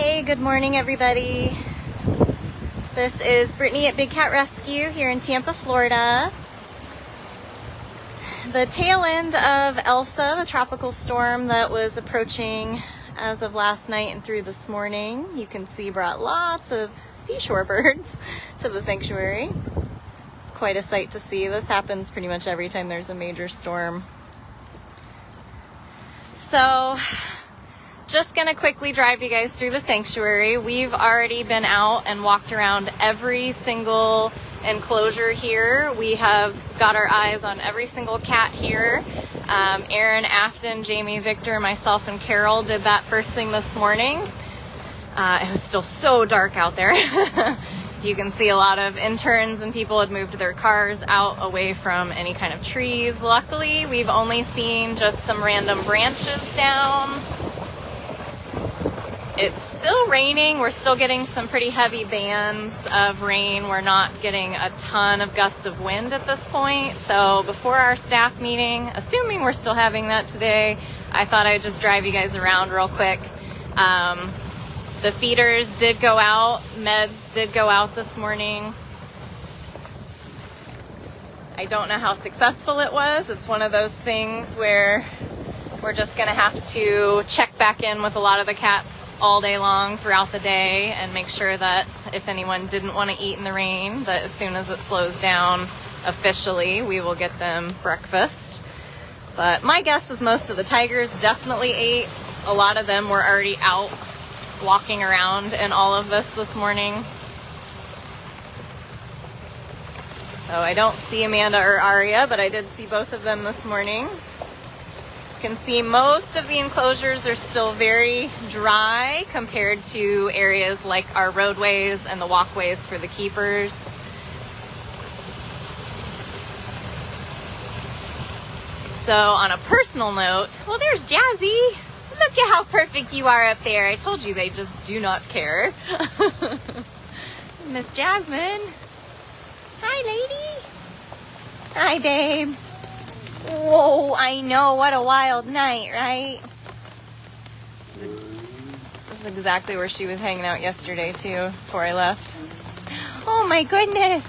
Hey, good morning everybody. This is Brittany at Big Cat Rescue here in Tampa, Florida. The tail end of Elsa, the tropical storm that was approaching as of last night and through this morning, you can see brought lots of seashore birds to the sanctuary. It's quite a sight to see. This happens pretty much every time there's a major storm. So, just gonna quickly drive you guys through the sanctuary. We've already been out and walked around every single enclosure here. We have got our eyes on every single cat here. Aaron, Afton, Jamie, Victor, myself, and Carol did that first thing this morning. It was still so dark out there. You can see a lot of interns and people had moved their cars out away from any kind of trees. Luckily, we've only seen just some random branches down. It's still raining. We're still getting some pretty heavy bands of rain. We're not getting a ton of gusts of wind at this point. So before our staff meeting, assuming we're still having that today, I thought I'd just drive you guys around real quick. The feeders did go out. Meds did go out this morning. I don't know how successful it was. It's one of those things where we're just gonna have to check back in with a lot of the cats all day long throughout the day and make sure that if anyone didn't want to eat in the rain, that as soon as it slows down officially, we will get them breakfast. But my guess is most of the tigers definitely ate. A lot of them were already out walking around in all of this morning. So I don't see Amanda or Aria, but I did see both of them this morning. You can see most of the enclosures are still very dry compared to areas like our roadways and the walkways for the keepers. So on a personal note, well, there's Jazzy. Look at how perfect you are up there. I told you they just do not care. Miss Jasmine. Hi, lady. Hi, babe. Whoa, I know, what a wild night, right? This is exactly where she was hanging out yesterday too, before I left. Oh my goodness.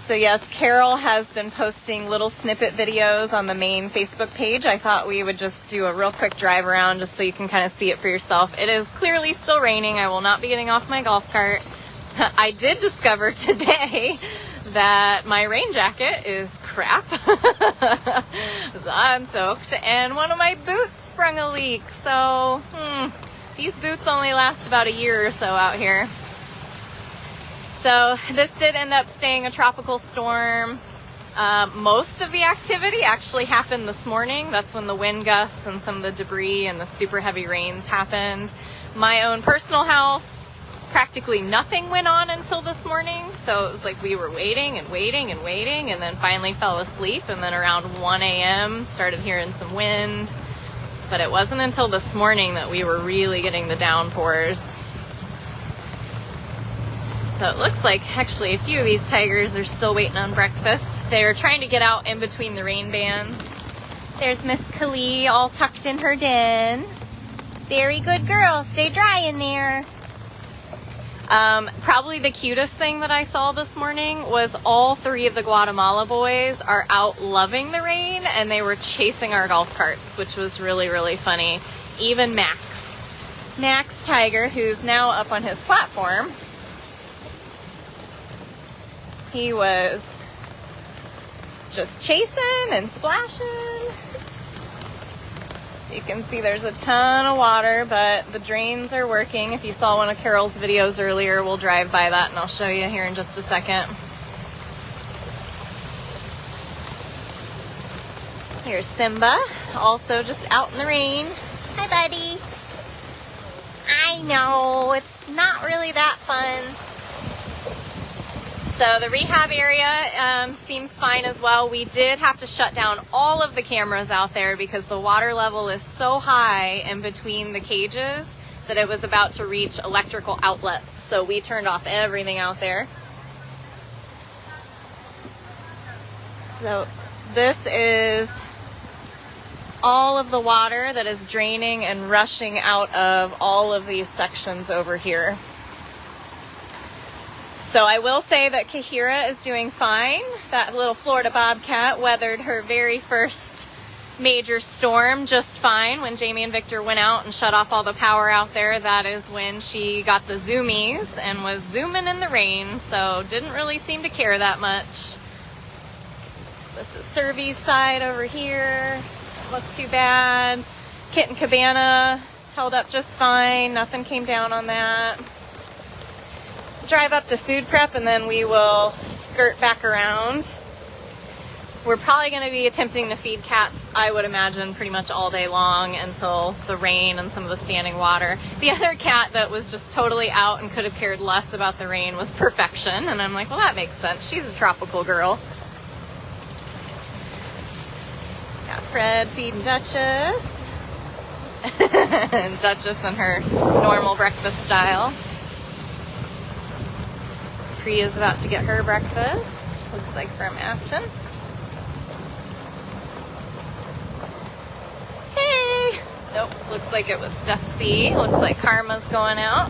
So yes, Carol has been posting little snippet videos on the main Facebook page. I thought we would just do a real quick drive around just so you can kind of see it for yourself. It is clearly still raining. I will not be getting off my golf cart. I did discover today that my rain jacket is crap. I'm soaked and one of my boots sprung a leak. So these boots only last about a year or so out here. So this did end up staying a tropical storm. Most of the activity actually happened this morning. That's when the wind gusts and some of the debris and the super heavy rains happened. My own personal house, practically nothing went on until this morning. So it was like we were waiting and waiting and waiting and then finally fell asleep. And then around 1 a.m. started hearing some wind. But it wasn't until this morning that we were really getting the downpours. So it looks like actually a few of these tigers are still waiting on breakfast. They're trying to get out in between the rain bands. There's Miss Kali all tucked in her den. Very good girl, stay dry in there. Probably the cutest thing that I saw this morning was all three of the Guatemala boys are out loving the rain and they were chasing our golf carts, which was really, really funny. Even Max Tiger, who's now up on his platform, he was just chasing and splashing. So you can see there's a ton of water, but the drains are working. If you saw one of Carol's videos earlier, we'll drive by that and I'll show you here in just a second. Here's Simba, also just out in the rain. Hi, buddy. I know, it's not really that fun. So the rehab area seems fine as well. We did have to shut down all of the cameras out there because the water level is so high in between the cages that it was about to reach electrical outlets. So we turned off everything out there. So this is all of the water that is draining and rushing out of all of these sections over here. So I will say that Kahira is doing fine. That little Florida Bobcat weathered her very first major storm just fine. When Jamie and Victor went out and shut off all the power out there, that is when she got the zoomies and was zooming in the rain, so didn't really seem to care that much. This is Survey's side over here. Look too bad. Kitten Cabana held up just fine. Nothing came down on that. Drive up to food prep and then we will skirt back around. We're probably going to be attempting to feed cats, I would imagine, pretty much all day long until the rain and some of the standing water. The other cat that was just totally out and could have cared less about the rain was Perfection, and I'm like, well, that makes sense. She's a tropical girl. Got Fred feeding Duchess. And Duchess in her normal breakfast style. Priya's about to get her breakfast. Looks like from Afton. Hey! Nope, looks like it was Steph C. Looks like Karma's going out.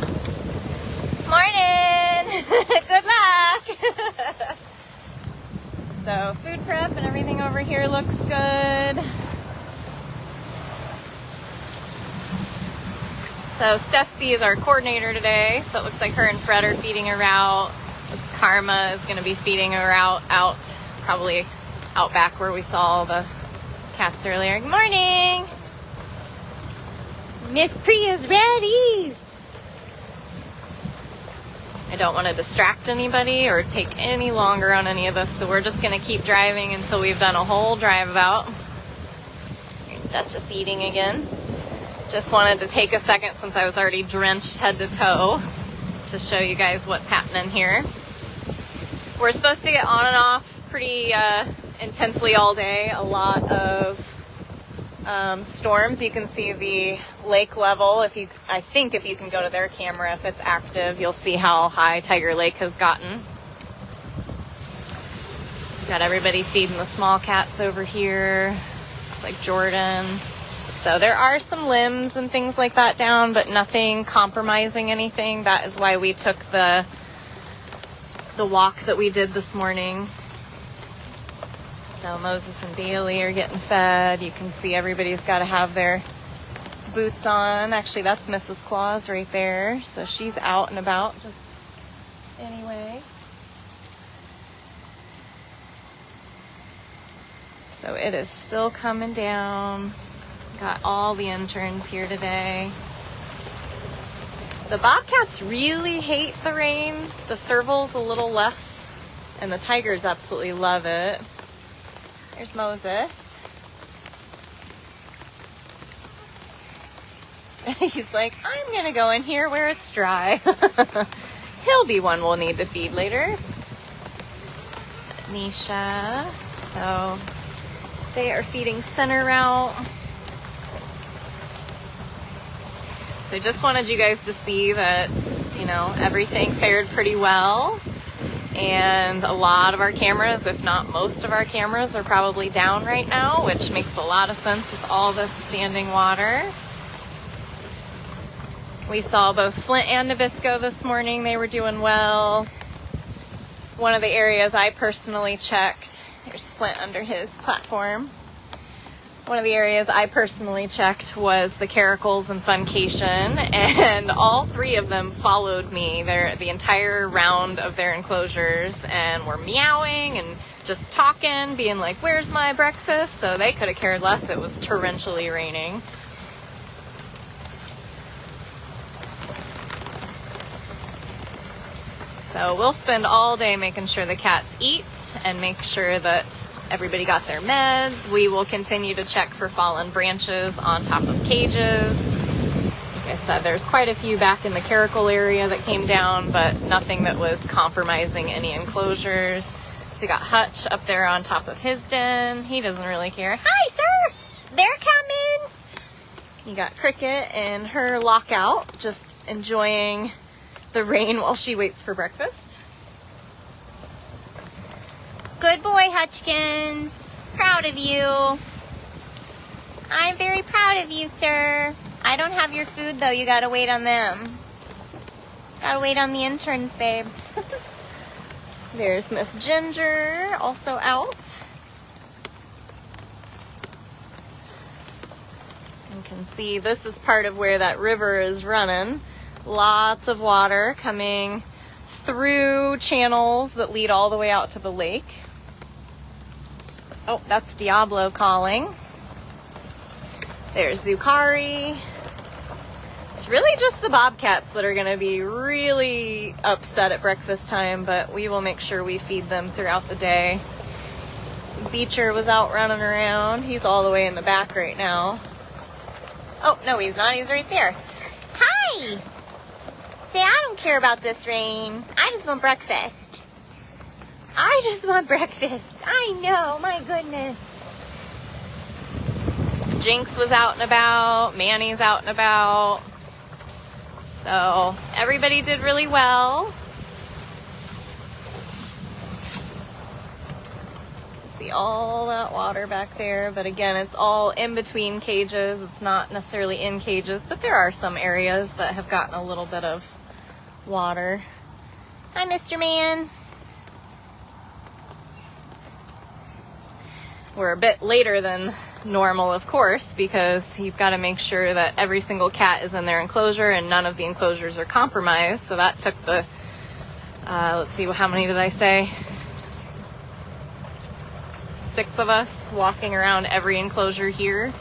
Morning! Good luck! So food prep and everything over here looks good. So Steph C is our coordinator today, so it looks like her and Fred are feeding her out. Karma is going to be feeding her out, probably out back where we saw all the cats earlier. Good morning! Miss Priya's ready! I don't want to distract anybody or take any longer on any of this, so we're just going to keep driving until we've done a whole drive about. Here's Duchess eating again. Just wanted to take a second, since I was already drenched head to toe, to show you guys what's happening here. We're supposed to get on and off pretty intensely all day. A lot of storms. You can see the lake level. I think if you can go to their camera, if it's active, you'll see how high Tiger Lake has gotten. So we've got everybody feeding the small cats over here. Looks like Jordan. So there are some limbs and things like that down, but nothing compromising anything. That is why we took the walk that we did this morning. So Moses and Bailey are getting fed. You can see everybody's got to have their boots on. Actually, that's Mrs. Claus right there. So she's out and about just anyway. So it is still coming down. Got all the interns here today. The bobcats really hate the rain. The servals a little less, and the tigers absolutely love it. There's Moses. He's like, I'm gonna go in here where it's dry. He'll be one we'll need to feed later. Nisha. So they are feeding center route. So I just wanted you guys to see that, you know, everything fared pretty well. And a lot of our cameras, if not most of our cameras, are probably down right now, which makes a lot of sense with all this standing water. We saw both Flint and Nabisco this morning. They were doing well. One of the areas I personally checked, there's Flint under his platform. One of the areas I personally checked was the Caracals and Funcation, and all three of them followed me the entire round of their enclosures and were meowing and just talking, being like, where's my breakfast? So they could have cared less. It was torrentially raining. So we'll spend all day making sure the cats eat and make sure that everybody got their meds. We will continue to check for fallen branches on top of cages. Like I said, there's quite a few back in the Caracal area that came down, but nothing that was compromising any enclosures. So you got Hutch up there on top of his den. He doesn't really care. Hi, sir! They're coming! You got Cricket in her lockout, just enjoying the rain while she waits for breakfast. Good boy, Hutchkins. Proud of you. I'm very proud of you, sir. I don't have your food, though. You gotta wait on them. Gotta wait on the interns, babe. There's Miss Ginger, also out. You can see this is part of where that river is running. Lots of water coming through channels that lead all the way out to the lake. Oh, that's Diablo calling. There's Zucari. It's really just the bobcats that are going to be really upset at breakfast time, but we will make sure we feed them throughout the day. Beecher was out running around. He's all the way in the back right now. Oh, no, he's not. He's right there. Hi! Say, I don't care about this rain. I just want breakfast. I just want breakfast. I know, my goodness. Jinx was out and about. Manny's out and about. So everybody did really well. See all that water back there, but again, it's all in between cages. It's not necessarily in cages, but there are some areas that have gotten a little bit of water. Hi, Mr. Man. We're a bit later than normal, of course, because you've got to make sure that every single cat is in their enclosure and none of the enclosures are compromised. So that took the, let's see, how many did I say? 6 of us walking around every enclosure here.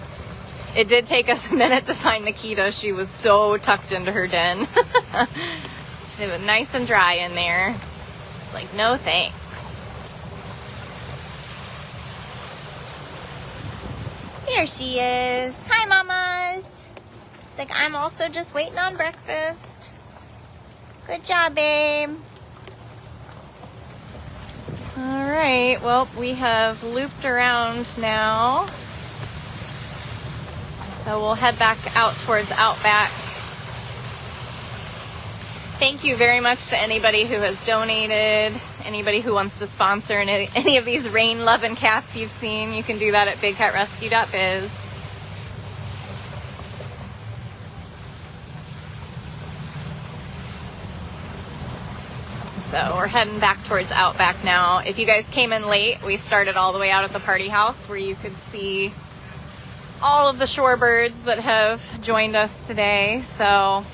It did take us a minute to find Nikita. She was so tucked into her den. She was nice and dry in there. Just like, no thanks. There she is. Hi, mamas. She's like, I'm also just waiting on breakfast. Good job, babe. All right, well, we have looped around now. So we'll head back out towards Outback. Thank you very much to anybody who has donated, anybody who wants to sponsor any of these rain-loving cats you've seen. You can do that at bigcatrescue.biz. So we're heading back towards Outback now. If you guys came in late, we started all the way out at the party house where you could see all of the shorebirds that have joined us today. So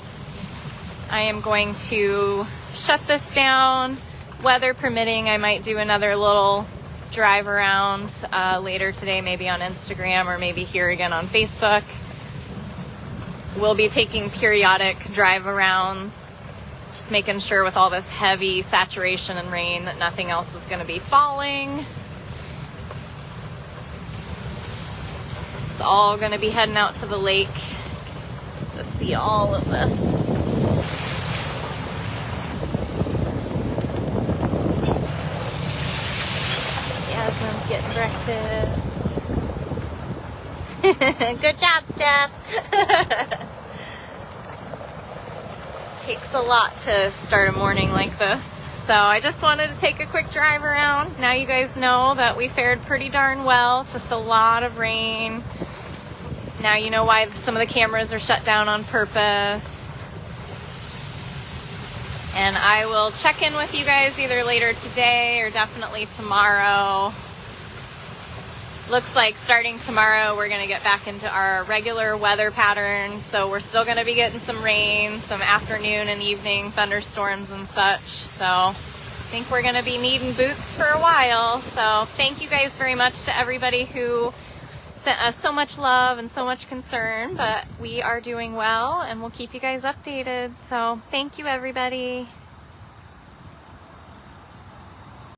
I am going to shut this down. Weather permitting, I might do another little drive around later today, maybe on Instagram or maybe here again on Facebook. We'll be taking periodic drive arounds, just making sure with all this heavy saturation and rain that nothing else is going to be falling. It's all going to be heading out to the lake. Just see all of this. Jasmine's getting breakfast. Good job, Steph. Takes a lot to start a morning like this. So I just wanted to take a quick drive around. Now you guys know that we fared pretty darn well. Just a lot of rain. Now you know why some of the cameras are shut down on purpose. And I will check in with you guys either later today or definitely tomorrow. Looks like starting tomorrow we're going to get back into our regular weather pattern. So we're still going to be getting some rain, some afternoon and evening thunderstorms and such. So I think we're going to be needing boots for a while. So thank you guys very much to everybody who sent us so much love and so much concern. But we are doing well and we'll keep you guys updated. So thank you, everybody.